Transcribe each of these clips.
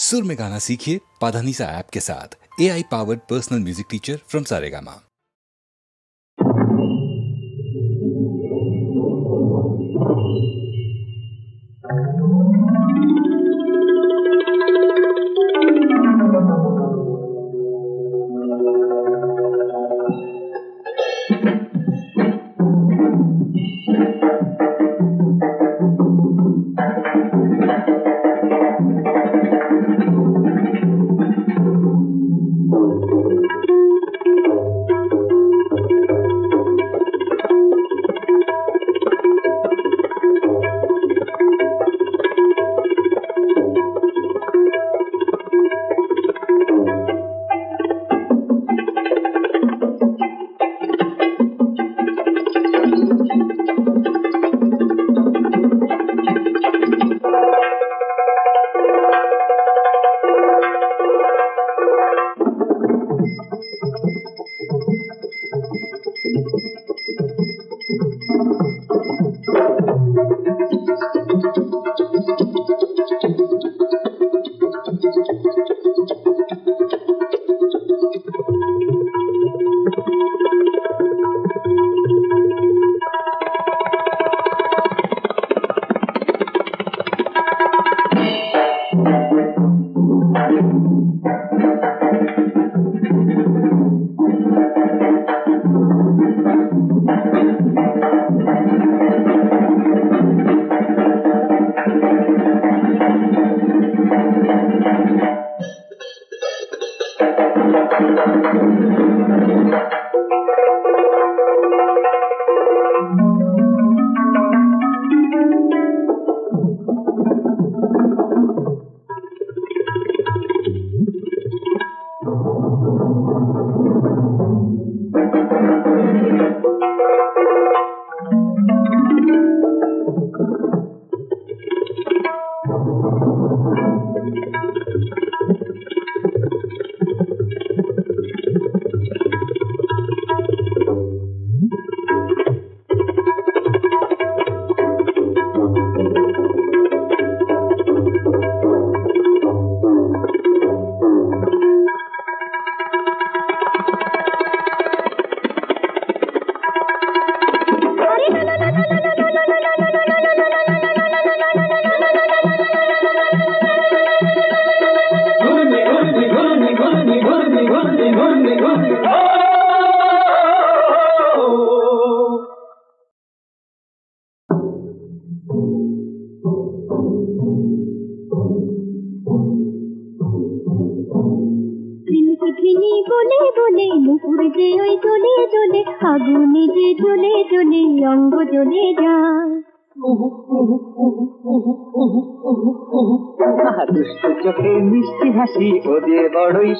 सुर में गाना सीखिए पाधानीसा ऐप के साथ। AI powered personal music teacher from Saregama.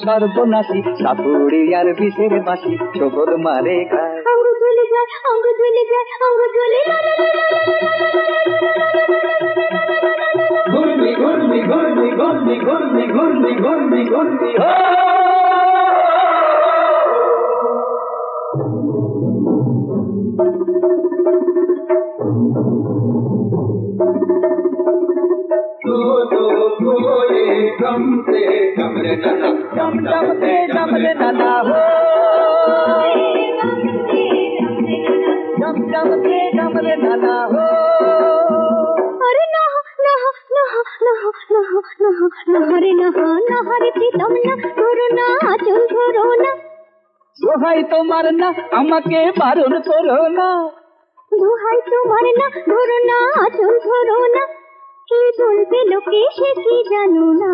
সর্বনাশী সাপুড়ি আর বিষের বাসি শোভর মারে খায় অঙ্গ জ্বলে যায় অঙ্গ জ্বলে যায় অঙ্গ জ্বলে ঘুরনি ঘুরনি ঘুরনি ঘুরনি ঘুরনি ঘুরনি ঘুরনি ঘুরনি দোহাই তোমার না আমাকে বারণ করো না দোহাই তোমার না ধরো না আচল ধরো না কি বলবে লোকে সে কি জানো না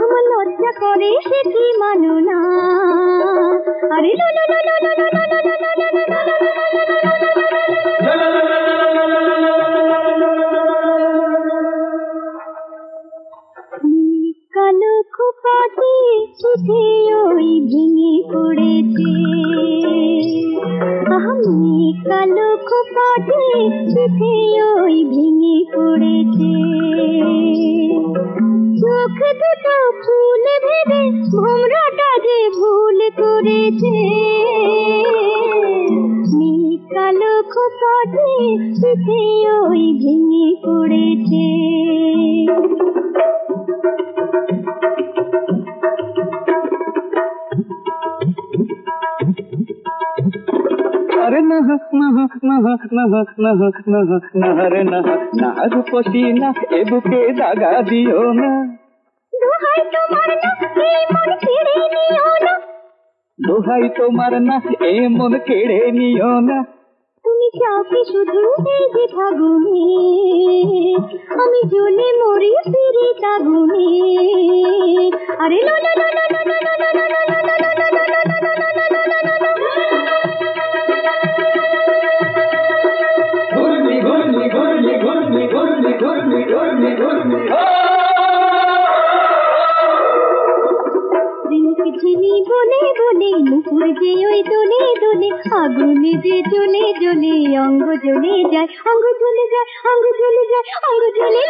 আমার লজ্জা করে সে কি মানো না আরে কালো খোপাতে সুধে ওই ভেঙে পড়েছে আমি কালো খোপাতে সুধে ওই ভেঙে পড়েছে চোখ দুটো ফুল ভেবে ভোমরাটা যে ভুল করেছে কালো খোপাতে সুধে ওই ভেঙে পড়েছে আরে না না না না না না না রে না না রূপসী না এ বুকে দাগা দিও না দোহাই তোমার না এই মন কেড়ে নিও না দোহাই তোমার না এ মন কেড়ে নিও না তুমি চাও কি শুধু এই যে ফাগুনে আমি জ্বলে মরি ফিরে তাগুনে আরে লো লো লো লো লো লো লো লো লো লো লো লো লো লো লো ঘুরনি ঘুরনি ঘুরনি ঘুরনি ঘুরনি ঘুরনি ঘুরনি ঘুরনি ঝিনি বলে বলে নুপুর যে ওই দোলে দোলে আগুনে যে জ্বলে জ্বলে অঙ্গ জ্বলে যায় অঙ্গ জ্বলে যায় অঙ্গ জ্বলে যায় অঙ্গ জ্বলে